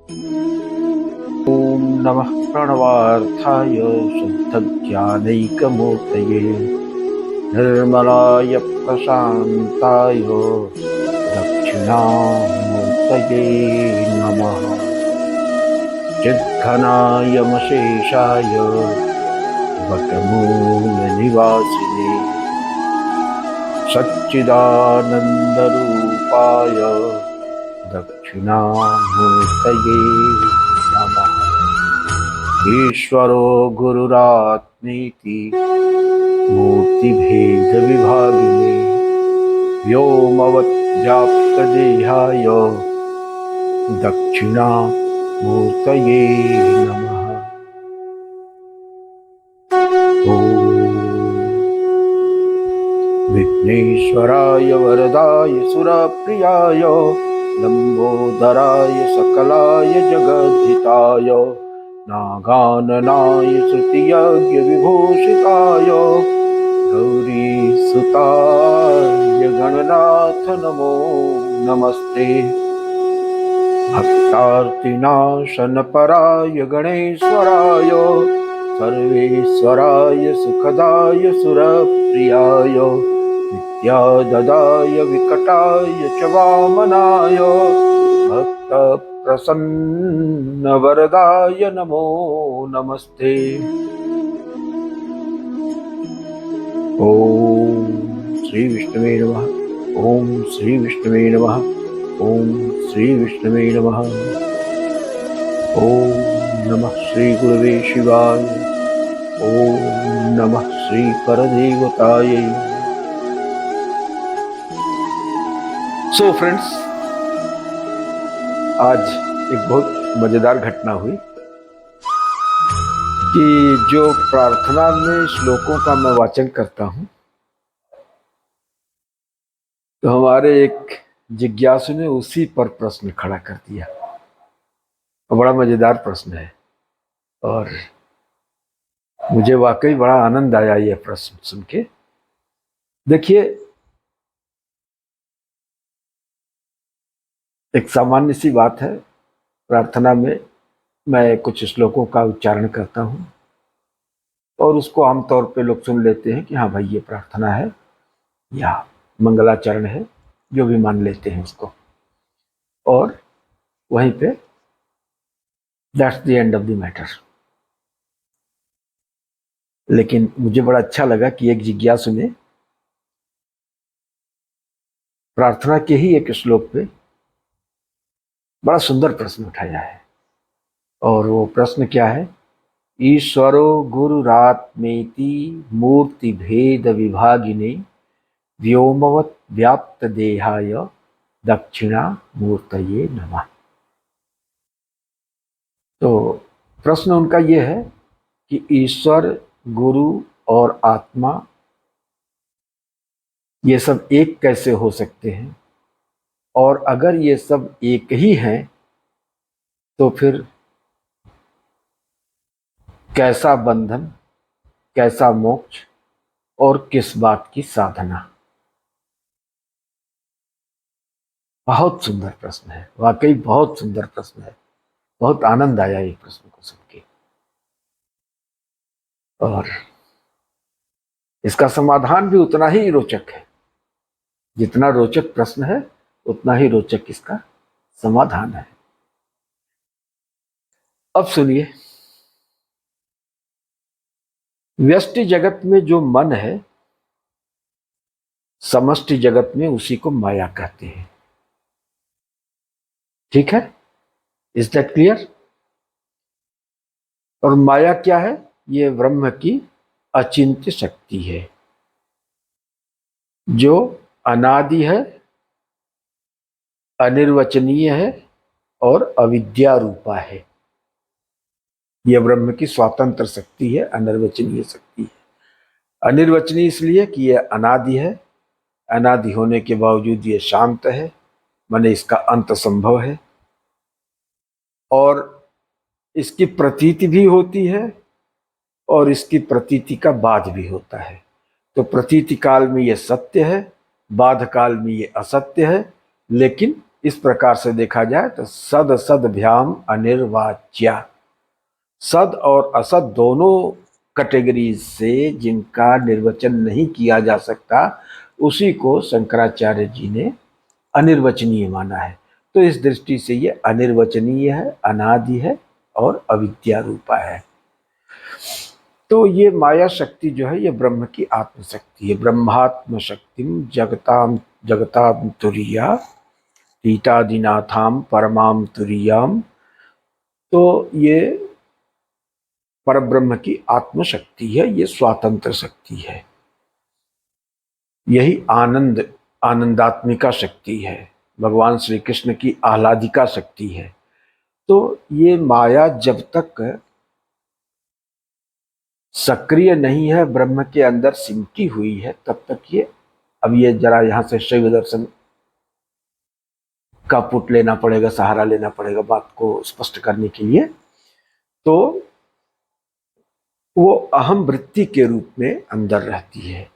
ॐ नमः प्रणवार्थाय शुद्धज्ञानैकमूर्तये निर्मलाय प्रशान्ताय दक्षिणामूर्तये नमः। चिद्घनाय मशेषाय वटमूलनिवासिने सच्चिदानन्दरूपाय दक्षिणामूर्तये नमः। ईश्वरो गुरुरात्मेति मूर्तिभेदविभागिने व्योमवद्व्याप्तदेहाय दक्षिणामूर्तये नमः। ॐ विघ्नेश्वराय वरदाय सुरप्रियाय लंबोदराय सकलाय जगद्धिताय नागाननाय श्रुतियज्ञविभूषिताय गौरीसुताय गणनाथ नमो नमस्ते। भक्तार्तिनाशनपराय गणेश्वराय सर्वेश्वराय सुखदाय सुरप्रियाय नित्याददाय विकटाय च वामनाय भक्तप्रसन्नवरदाय नमो नमस्ते। ॐ श्री विष्णवे नमः। ॐ श्री विष्णवे नमः। ॐ श्री विष्णवे नमः। ॐ नमः श्री गुरुवे शिवाय। ॐ नमः श्री परदेवताय। सो फ्रेंड्स, आज एक बहुत मजेदार घटना हुई कि जो प्रार्थना में श्लोकों का मैं वाचन करता हूं, तो हमारे एक जिज्ञासु ने उसी पर प्रश्न खड़ा कर दिया। बड़ा मजेदार प्रश्न है और मुझे वाकई बड़ा आनंद आया यह प्रश्न सुन के। देखिए, एक सामान्य सी बात है, प्रार्थना में मैं कुछ श्लोकों का उच्चारण करता हूं और उसको आमतौर पे लोग सुन लेते हैं कि हाँ भाई ये प्रार्थना है या मंगलाचरण है, जो भी मान लेते हैं उसको, और वहीं पे that's the end of the matter. लेकिन मुझे बड़ा अच्छा लगा कि एक जिज्ञासु ने प्रार्थना के ही एक श्लोक पे बड़ा सुंदर प्रश्न उठाया है। और वो प्रश्न क्या है? ईश्वरो गुरुरात्मेति मूर्ति भेद विभागिने व्योमवत् व्याप्त देहाय दक्षिणा मूर्तये नमः। तो प्रश्न उनका यह है कि ईश्वर, गुरु और आत्मा ये सब एक कैसे हो सकते हैं, और अगर ये सब एक ही हैं तो फिर कैसा बंधन, कैसा मोक्ष और किस बात की साधना। बहुत सुंदर प्रश्न है, वाकई बहुत सुंदर प्रश्न है। बहुत आनंद आया ये प्रश्न को सुन के, और इसका समाधान भी उतना ही रोचक है। जितना रोचक प्रश्न है उतना ही रोचक इसका समाधान है। अब सुनिए, व्यष्टि जगत में जो मन है, समष्टि जगत में उसी को माया कहते हैं। ठीक है, इज दैट क्लियर? और माया क्या है? ये ब्रह्म की अचिंत्य शक्ति है, जो अनादि है, अनिर्वचनीय है और अविद्या रूपा है। यह ब्रह्म की स्वतंत्र शक्ति है, अनिर्वचनीय शक्ति है। अनिर्वचनीय इसलिए कि यह अनादि है, अनादि होने के बावजूद ये शांत है, माने इसका अंत संभव है, और इसकी प्रतीति भी होती है और इसकी प्रतीति का बाध भी होता है। तो प्रतीति काल में ये सत्य है, बाध काल में ये असत्य है, लेकिन इस प्रकार से देखा जाए तो सद सदभ्याम अनिर्वाच्या, सद और असद दोनों कैटेगरीज से जिनका निर्वचन नहीं किया जा सकता, उसी को शंकराचार्य जी ने अनिर्वचनीय माना है। तो इस दृष्टि से ये अनिर्वचनीय है, अनादि है और अविद्या रूपा है। तो ये माया शक्ति जो है ये ब्रह्म की आत्मशक्ति है। ब्रह्मात्म शक्तिम जगताम जगताम तुरिया टीटादिनाथाम परमाम तुरियाम। तो ये परब्रह्म की आत्मशक्ति है, ये स्वातंत्र शक्ति है, यही आनंद आनंदात्मिका शक्ति है, भगवान श्री कृष्ण की आह्लादिका शक्ति है। तो ये माया जब तक सक्रिय नहीं है, ब्रह्म के अंदर सिमटी हुई है, तब तक ये, अब ये जरा यहां से शैव दर्शन का पुट लेना पड़ेगा, सहारा लेना पड़ेगा बात को स्पष्ट करने के लिए। तो वो अहम वृत्ति के रूप में अंदर रहती है,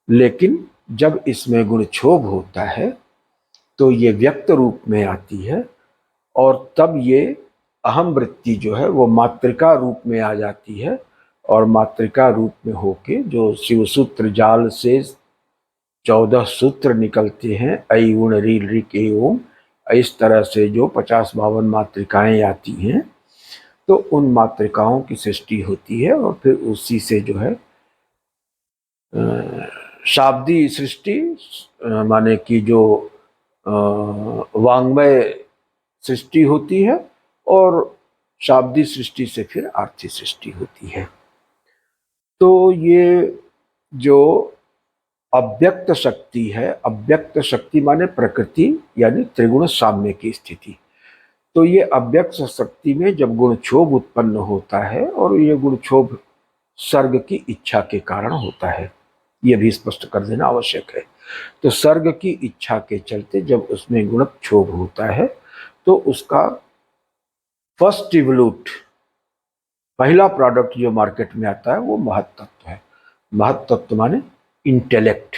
लेकिन जब इसमें गुणक्षोभ होता है तो ये व्यक्त रूप में आती है, और तब ये अहम वृत्ति जो है वो मातृका रूप में आ जाती है, और मातृका रूप में होके जो शिव सूत्र जाल से 14 सूत्र निकलते हैं, ऐ उण रील ऋक ए ओम, इस तरह से जो 50-52 मातृकाएं आती हैं, तो उन मातृकाओं की सृष्टि होती है, और फिर उसी से जो है शाब्दी सृष्टि, माने कि जो वांग्मय सृष्टि होती है, और शाब्दी सृष्टि से फिर आर्थिक सृष्टि होती है। तो ये जो अव्यक्त शक्ति है, अव्यक्त शक्ति माने प्रकृति यानी त्रिगुण साम्य की स्थिति। तो ये अव्यक्त शक्ति में जब गुणक्षोभ उत्पन्न होता है, और ये गुणक्षोभ सर्ग की इच्छा के कारण होता है, ये भी स्पष्ट कर देना आवश्यक है। तो सर्ग की इच्छा के चलते जब उसमें गुणक्षोभ होता है, तो उसका फर्स्ट इवल्यूट, पहला प्रोडक्ट जो मार्केट में आता है वो महत्तत्व है। महत्तत्व माने इंटेलेक्ट।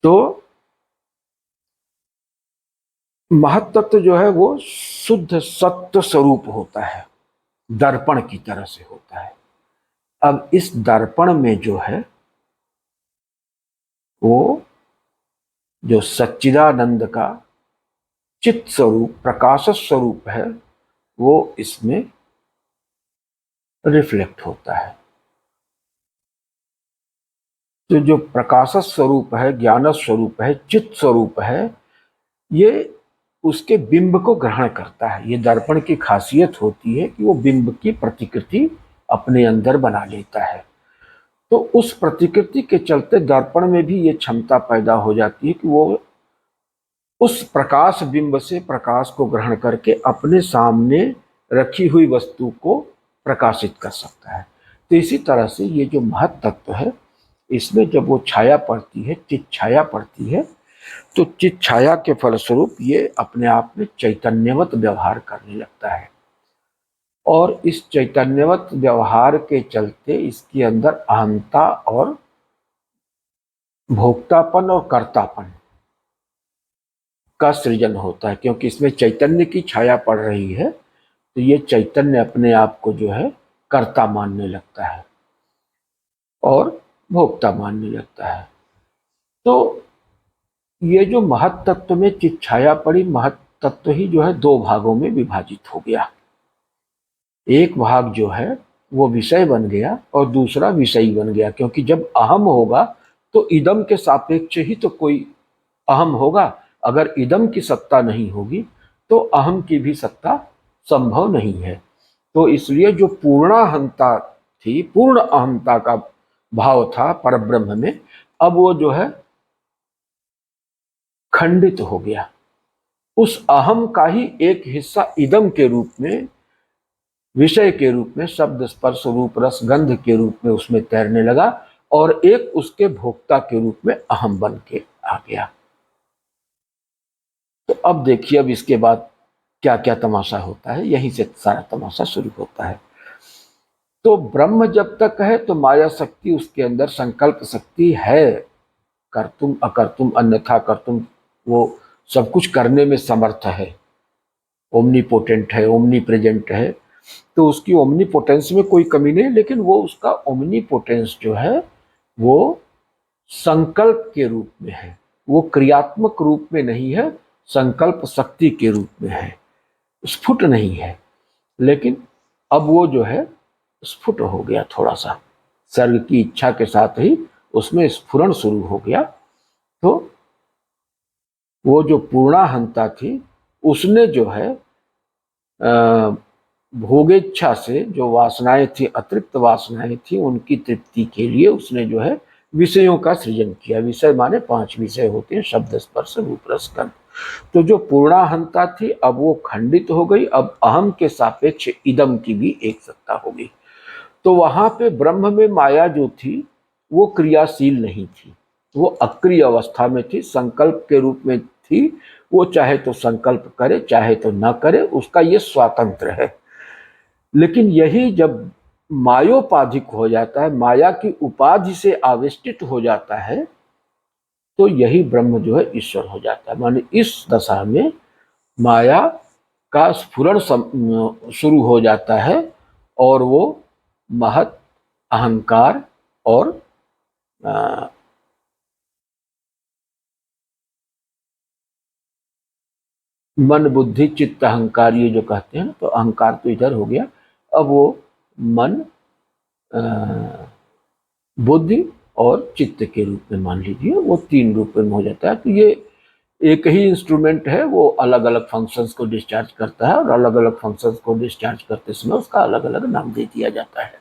तो महत्तत्व जो है वो शुद्ध सत्य स्वरूप होता है, दर्पण की तरह से होता है। अब इस दर्पण में जो है वो जो सच्चिदानंद का चित्त स्वरूप, प्रकाश स्वरूप है, वो इसमें रिफ्लेक्ट होता है। तो जो प्रकाश स्वरूप है, ज्ञान स्वरूप है, चित्त स्वरूप है, ये उसके बिंब को ग्रहण करता है। ये दर्पण की खासियत होती है कि वो बिंब की प्रतिकृति अपने अंदर बना लेता है। तो उस प्रतिकृति के चलते दर्पण में भी ये क्षमता पैदा हो जाती है कि वो उस प्रकाश बिंब से प्रकाश को ग्रहण करके अपने सामने रखी हुई वस्तु को प्रकाशित कर सकता है। तो इसी तरह से ये जो महत् तत्व है, इसमें जब वो छाया पड़ती है, चित छाया पड़ती है, तो चित छाया के फलस्वरूप ये अपने आप में चैतन्यवत व्यवहार करने लगता है, और इस चैतन्यवत व्यवहार के चलते इसके अंदर अहंता और भोक्तापन और कर्तापन का सृजन होता है। क्योंकि इसमें चैतन्य की छाया पड़ रही है, तो ये चैतन्य अपने आप को जो है कर्ता मानने लगता है और भोक्ता मानने लगता है। तो ये जो महत् तत्व में चित छाया पड़ी, महत् तत्व ही जो है दो भागों में विभाजित हो गया। एक भाग जो है वो विषय बन गया और दूसरा विषयी बन गया। क्योंकि जब अहम होगा तो इदम के सापेक्ष ही तो कोई अहम होगा। अगर इदम की सत्ता नहीं होगी तो अहम की भी सत्ता संभव नहीं है। तो इसलिए जो पूर्णाहंता थी, पूर्ण अहमता का भाव था परब्रह्म में, अब वो जो है खंडित हो गया। उस अहम का ही एक हिस्सा इदम के रूप में, विषय के रूप में, शब्द स्पर्श रूप रस गंध के रूप में उसमें तैरने लगा, और एक उसके भोक्ता के रूप में अहम बन के आ गया। तो अब देखिए, अब इसके बाद क्या क्या तमाशा होता है, यहीं से सारा तमाशा शुरू होता है। तो ब्रह्म जब तक है तो माया शक्ति उसके अंदर संकल्प शक्ति है, कर्तुम अकर्तुम अन्यथा कर्तुम वो सब कुछ करने में समर्थ है, ओमनीपोटेंट है, ओमनी प्रेजेंट है, तो उसकी ओमनीपोटेंस में कोई कमी नहीं, लेकिन वो उसका ओमनीपोटेंस जो है वो संकल्प के रूप में है, वो क्रियात्मक रूप में नहीं है, संकल्प शक्ति के रूप में है, स्फुट नहीं है। लेकिन अब वो जो है स्फुट हो गया, थोड़ा सा सर्ग की इच्छा के साथ ही उसमें स्फुरण शुरू हो गया। तो वो जो पूर्णाहंता थी उसने जो है भोगेच्छा से जो वासनाएं थी, अतिरिक्त वासनाएं थी, उनकी तृप्ति के लिए उसने जो है विषयों का सृजन किया। विषय माने 5 विषय होते हैं, शब्द स्पर्श रूप रस गंध। तो जो पूर्णाहंता थी अब वो खंडित हो गई, अब अहम के सापेक्ष इदम की भी एक सत्ता हो गई। तो वहां पे ब्रह्म में माया जो थी वो क्रियाशील नहीं थी, वो अक्रिय अवस्था में थी, संकल्प के रूप में थी। वो चाहे तो संकल्प करे चाहे तो न करे, उसका ये स्वातंत्र है। लेकिन यही जब मायोपाधिक हो जाता है, माया की उपाधि से आविष्टित हो जाता है, तो यही ब्रह्म जो है ईश्वर हो जाता है। माने इस दशा में माया का स्फुरण शुरू हो जाता है और वो महत अहंकार और मन बुद्धि चित्त अहंकार, ये जो कहते हैं, तो अहंकार तो इधर हो गया, अब वो मन बुद्धि और चित्त के रूप में मान लीजिए, वो 3 रूप में हो जाता है। तो ये एक ही इंस्ट्रूमेंट है, वो अलग अलग फंक्शंस को डिस्चार्ज करता है और अलग अलग फंक्शंस को डिस्चार्ज करते समय उसका अलग अलग नाम दे दिया जाता है।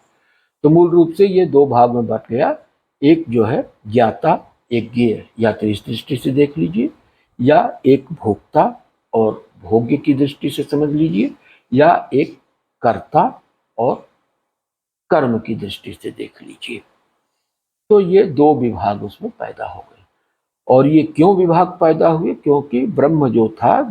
तो मूल रूप से ये 2 भाग में बट गया, एक जो है ज्ञाता, एक ज्ञेय, या तो इस दृष्टि से देख लीजिए, या एक भोक्ता और भोग्य की दृष्टि से समझ लीजिए, या एक कर्ता और कर्म की दृष्टि से देख लीजिए। तो ये 2 विभाग उसमें पैदा हो गए। और ये क्यों विभाग पैदा हुए? क्योंकि ब्रह्म जो था,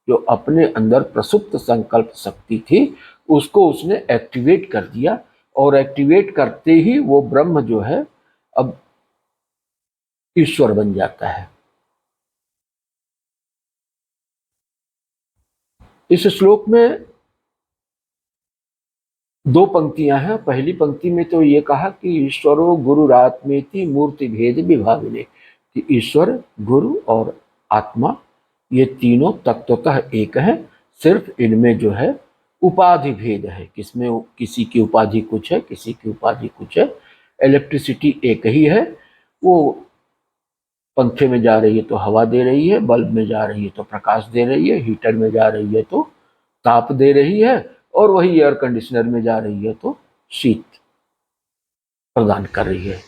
जो अपने अंदर प्रसुप्त संकल्प शक्ति थी, उसको उसने एक्टिवेट कर दिया, और एक्टिवेट करते ही वो ब्रह्म जो है अब ईश्वर बन जाता है। इस श्लोक में 2 पंक्तियां हैं। पहली पंक्ति में तो ये कहा कि ईश्वरो गुरुरात्मेति मूर्ति भेद विभागिने, कि ईश्वर, गुरु और आत्मा ये तीनों तत्वतः एक हैं, सिर्फ इनमें जो है उपाधि भेद है। किसमें किसी की उपाधि कुछ है, किसी की उपाधि कुछ है। इलेक्ट्रिसिटी एक ही है, वो पंखे में जा रही है तो हवा दे रही है, बल्ब में जा रही है तो प्रकाश दे रही है, हीटर में जा रही है तो ताप दे रही है, और वही एयर कंडीशनर में जा रही है तो शीत प्रदान कर रही है,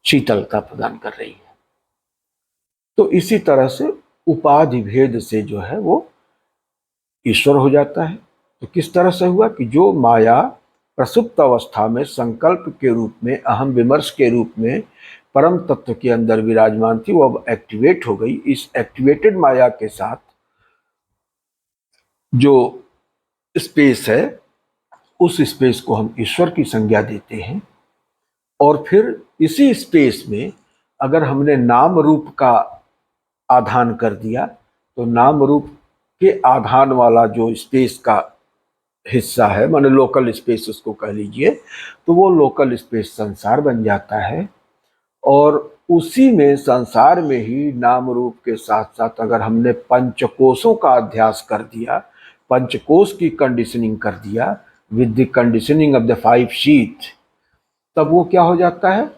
शीतलता प्रदान कर रही है। तो इसी तरह से उपाधि भेद से जो है वो ईश्वर हो जाता है। तो किस तरह से हुआ कि जो माया प्रसुप्त अवस्था में संकल्प के रूप में, अहम विमर्श के रूप में परम तत्व के अंदर विराजमान थी, वो अब एक्टिवेट हो गई। इस एक्टिवेटेड माया के साथ जो स्पेस है, उस स्पेस को हम ईश्वर की संज्ञा देते हैं। और फिर इसी स्पेस में अगर हमने नाम रूप का आधान कर दिया, तो नाम रूप के आधान वाला जो स्पेस का हिस्सा है, माने लोकल स्पेस उसको कह लीजिए, तो वो लोकल स्पेस संसार बन जाता है। और उसी में, संसार में ही नाम रूप के साथ साथ अगर हमने पंचकोशों का अध्यास कर दिया, पंचकोश की कंडीशनिंग कर दिया with the conditioning of the 5 sheath, तब वो क्या हो जाता है?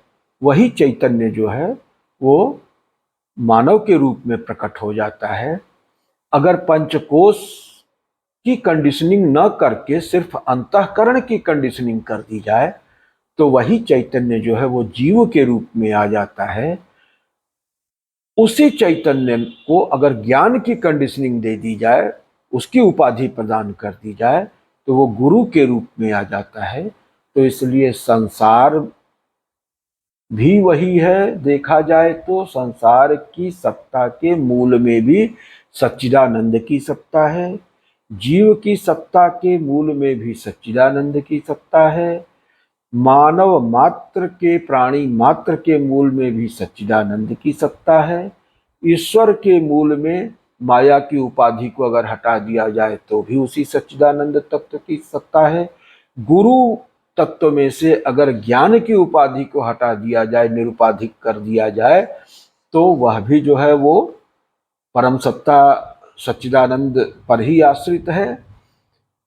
वही चैतन्य जो है वो मानव के रूप में प्रकट हो जाता है। अगर पंचकोश की कंडीशनिंग न करके सिर्फ अंतःकरण की कंडीशनिंग कर दी जाए, तो वही चैतन्य जो है वो जीव के रूप में आ जाता है। उसी चैतन्य को अगर ज्ञान की कंडीशनिंग दे दी जाए, उसकी उपाधि प्रदान कर दी जाए, तो वो गुरु के रूप में आ जाता है। तो इसलिए संसार भी वही है। देखा जाए तो संसार की सत्ता के मूल में भी सच्चिदानंद की सत्ता है, जीव की सत्ता के मूल में भी सच्चिदानंद की सत्ता है, मानव मात्र के, प्राणी मात्र के मूल में भी सच्चिदानंद की सत्ता है, ईश्वर के मूल में माया की उपाधि को अगर हटा दिया जाए तो भी उसी सच्चिदानंद तत्व की सत्ता है। गुरु तत्व में से अगर ज्ञान की उपाधि को हटा दिया जाए, निरुपाधिक कर दिया जाए, तो वह भी जो है वो परम सत्ता सच्चिदानंद पर ही आश्रित है।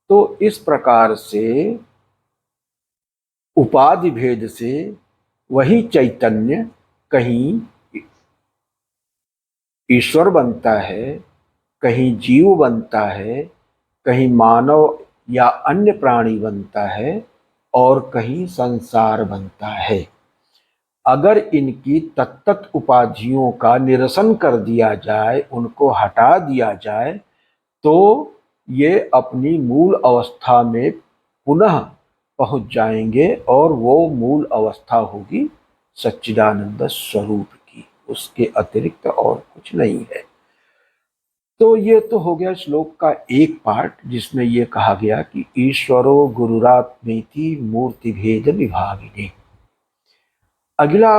तो इस प्रकार से उपाधि भेद से वही चैतन्य कहीं ईश्वर बनता है, कहीं जीव बनता है, कहीं मानव या अन्य प्राणी बनता है, और कहीं संसार बनता है। अगर इनकी तत्त उपाधियों का निरसन कर दिया जाए, उनको हटा दिया जाए, तो ये अपनी मूल अवस्था में पुनः पहुंच जाएंगे, और वो मूल अवस्था होगी सच्चिदानंद स्वरूप की, उसके अतिरिक्त और कुछ नहीं है। तो ये तो हो गया श्लोक का एक पार्ट, जिसमें ये कहा गया कि ईश्वरो गुरुरात्मेति मूर्ति भेद विभागिने। अगला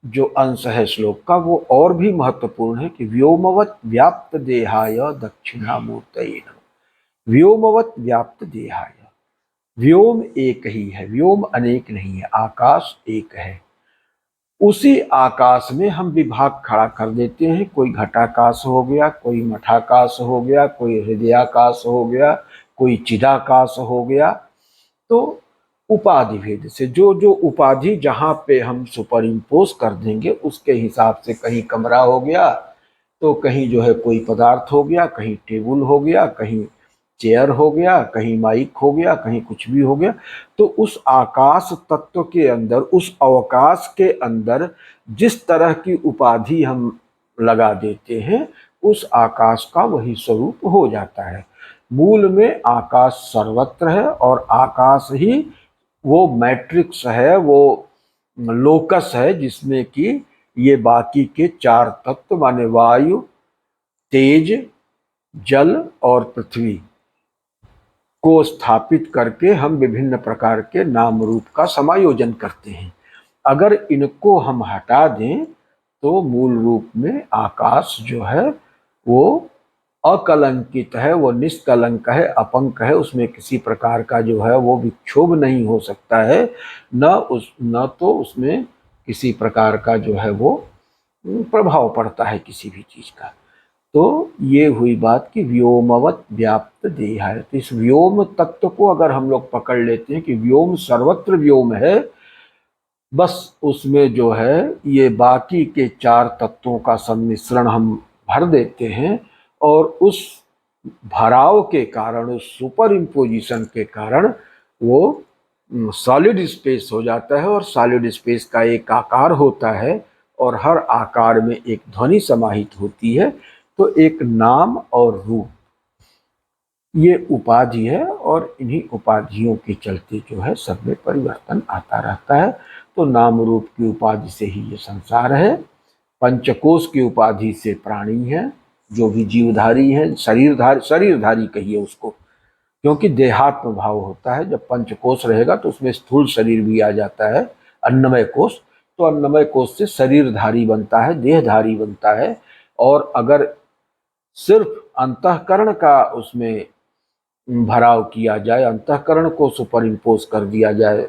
जो अंश है श्लोक का वो और भी महत्वपूर्ण है कि व्योमवत व्याप्त देहाय दक्षिणामूर्तये नमः। व्योमवत व्याप्त देहाय, व्योम एक ही है, व्योम अनेक नहीं है, आकाश एक है। उसी आकाश में हम विभाग खड़ा कर देते हैं, कोई घटाकाश हो गया, कोई मठाकाश हो गया, कोई हृदयाकाश हो गया, कोई चिदाकाश हो गया। तो उपाधि भेद से जो जो उपाधि जहां पे हम सुपर इम्पोज कर देंगे, उसके हिसाब से कहीं कमरा हो गया, तो कहीं जो है कोई पदार्थ हो गया, कहीं टेबल हो गया, कहीं चेयर हो गया, कहीं माइक हो गया, कहीं कुछ भी हो गया। तो उस आकाश तत्व के अंदर, उस अवकाश के अंदर जिस तरह की उपाधि हम लगा देते हैं, उस आकाश का वही स्वरूप हो जाता है। मूल में आकाश सर्वत्र है, और आकाश ही वो मैट्रिक्स है, वो लोकस है, जिसमें कि ये बाकी के चार तत्व माने वायु, तेज, जल और पृथ्वी को स्थापित करके हम विभिन्न प्रकार के नाम रूप का समायोजन करते हैं। अगर इनको हम हटा दें तो मूल रूप में आकाश जो है वो अकलंकित है, वो निष्कलंक है, अपंक है, उसमें किसी प्रकार का जो है वो विक्षोभ नहीं हो सकता है, न तो उसमें किसी प्रकार का जो है वो प्रभाव पड़ता है किसी भी चीज का। तो ये हुई बात कि व्योमवत व्याप्त देह है। तो इस व्योम तत्व को अगर हम लोग पकड़ लेते हैं कि व्योम सर्वत्र व्योम है, बस उसमें जो है ये बाकी के चार तत्वों का सम्मिश्रण हम भर देते हैं, और उस भराव के कारण, उस सुपर इम्पोजिशन के कारण वो सॉलिड स्पेस हो जाता है, और सॉलिड स्पेस का एक आकार होता है, और हर आकार में एक ध्वनि समाहित होती है। तो एक नाम और रूप, ये उपाधि है, और इन्हीं उपाधियों के चलते जो है सब में परिवर्तन आता रहता है। तो नाम रूप की उपाधि से ही ये संसार है, पंचकोश की उपाधि से प्राणी है, जो भी जीवधारी है, शरीरधारी कहिए उसको, क्योंकि देहात्म भाव होता है। जब पंचकोश रहेगा तो उसमें स्थूल शरीर भी आ जाता है, अन्नमय कोश। तो अन्नमय कोश से शरीरधारी बनता है, देहधारी बनता है। और अगर सिर्फ अंतःकरण का उसमें भराव किया जाए, अंतःकरण को सुपर इम्पोज कर दिया जाए,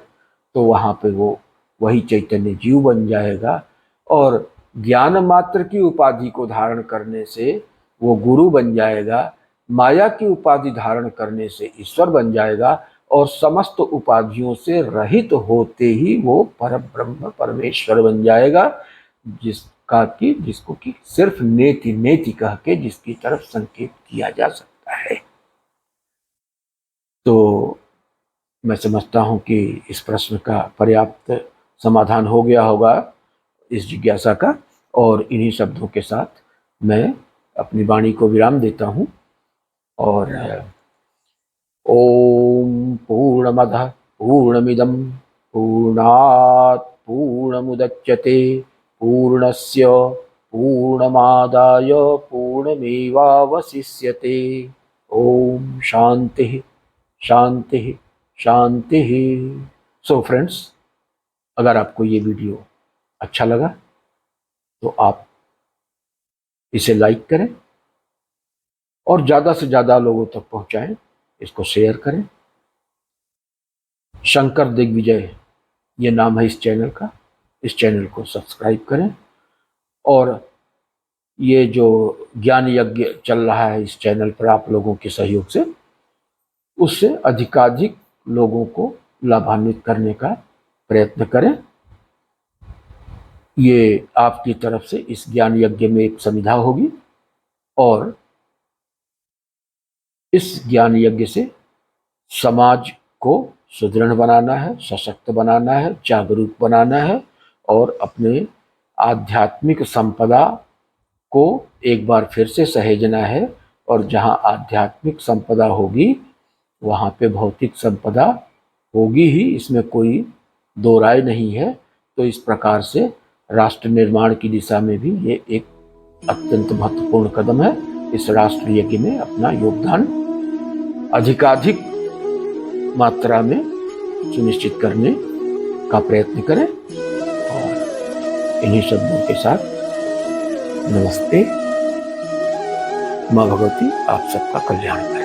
तो वहाँ पे वो वही चैतन्य जीव बन जाएगा। और ज्ञान मात्र की उपाधि को धारण करने से वो गुरु बन जाएगा, माया की उपाधि धारण करने से ईश्वर बन जाएगा, और समस्त उपाधियों से रहित होते ही वो परब्रह्म परमेश्वर बन जाएगा, जिसको कि सिर्फ नेति नेति कह के जिसकी तरफ संकेत किया जा सकता है। तो मैं समझता हूं कि इस प्रश्न का पर्याप्त समाधान हो गया होगा, इस जिज्ञासा का। और इन्हीं शब्दों के साथ मैं अपनी वाणी को विराम देता हूं। और ओम पूर्णमदः पूर्णमिदं पूर्णात् पूर्णमुदच्यते पूर्णस्य पूर्णमादाय पूर्णमेवावशिष्यते। ओम शांति शांति शांति। सो फ्रेंड्स, अगर आपको ये वीडियो अच्छा लगा तो आप इसे लाइक करें और ज़्यादा से ज़्यादा लोगों तक पहुंचाएं, इसको शेयर करें। शंकर दिग्विजय ये नाम है इस चैनल का। इस चैनल को सब्सक्राइब करें और ये जो ज्ञान यज्ञ चल रहा है इस चैनल पर आप लोगों के सहयोग से, उससे अधिकाधिक लोगों को लाभान्वित करने का प्रयत्न करें। ये आपकी तरफ से इस ज्ञान यज्ञ में एक समिधा होगी और इस ज्ञान यज्ञ से समाज को सुदृढ़ बनाना है, सशक्त बनाना है, जागरूक बनाना है और अपने आध्यात्मिक संपदा को एक बार फिर से सहेजना है। और जहाँ आध्यात्मिक संपदा होगी वहाँ पे भौतिक संपदा होगी ही, इसमें कोई दो राय नहीं है। तो इस प्रकार से राष्ट्र निर्माण की दिशा में भी ये एक अत्यंत महत्वपूर्ण कदम है। इस राष्ट्र यज्ञ में अपना योगदान अधिकाधिक मात्रा में सुनिश्चित करने का प्रयत्न करें। और इन्हीं शब्दों के साथ नमस्ते। माँ भगवती आप सबका कल्याण करें।